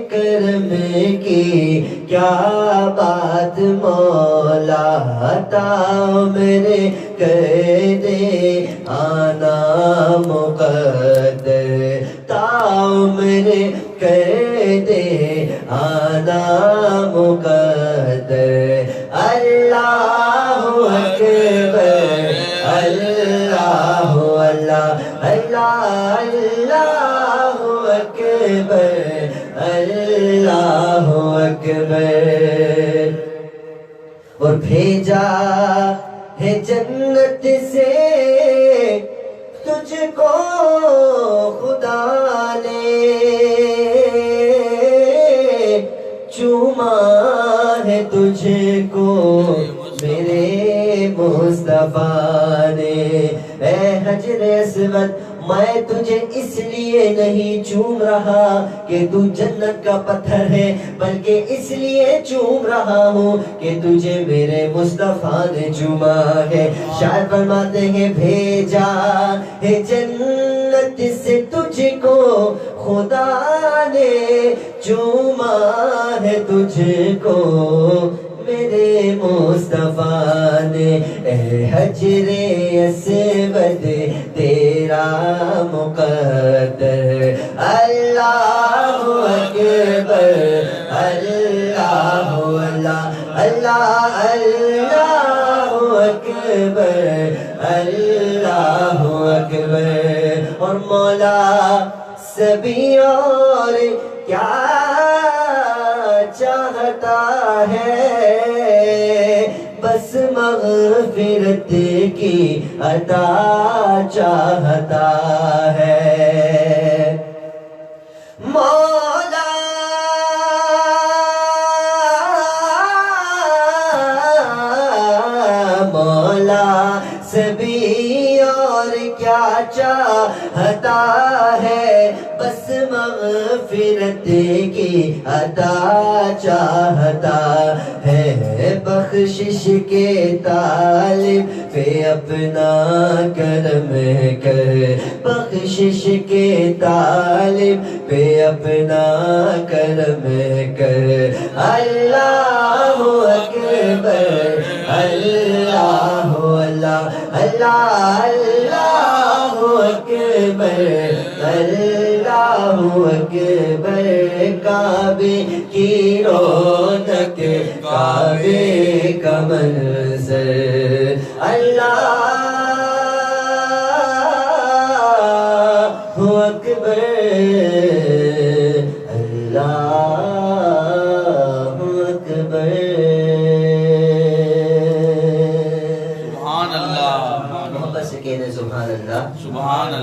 کرم کی کیا بات مولا، تا میرے کر دے آنا مقدر، تا میرے کر دے آنا مقدر۔ اللہ اکبر، اللہ اللہ اللہ، اللہ اکبر، اللہ اکبر۔ اور بھیجا ہے جنت سے تجھ کو خدا نے، چوما ہے تجھ کو میرے مصطفیٰ نے۔ اے حجر اسود، میں تجھے اس لیے نہیں چوم رہا کہ تو جنت کا پتھر ہے، بلکہ اس لیے چوم رہا ہوں کہ تجھے میرے مصطفیٰ نے چوما ہے۔ شاعر فرماتے ہیں بھیجا ہے جنت سے تجھ کو خدا نے، چوما ہے تجھ کو میرے مصطفیٰ نے۔ اے حجر اسود تیرا مقدر، اللہ اکبر، اللہ اللہ اللہ، اللہ اکبر، اللہ اکبر۔ اور مولا سبھی اور کیا چاہتا ہے، بس مغفرت کی عطا چاہتا ہے۔ مولا مولا سبھی اور کیا چاہتا ہے، بس مغفرت کی عطا چاہتا ہے۔ بخشش کے طالب پہ اپنا کرم کر، بخشش کے طالب پہ اپنا کرم کر۔ اللہ اکبر، اللہ اللہ اللہ، اللہ اکبر، اللہ اکبر۔ کعبے کی رونق، کعبے کا منظر، اللہ اکبر، اللہ اکبر۔ سبحان اللہ، محبت سے کہنے سبحان اللہ، سبحان اللہ۔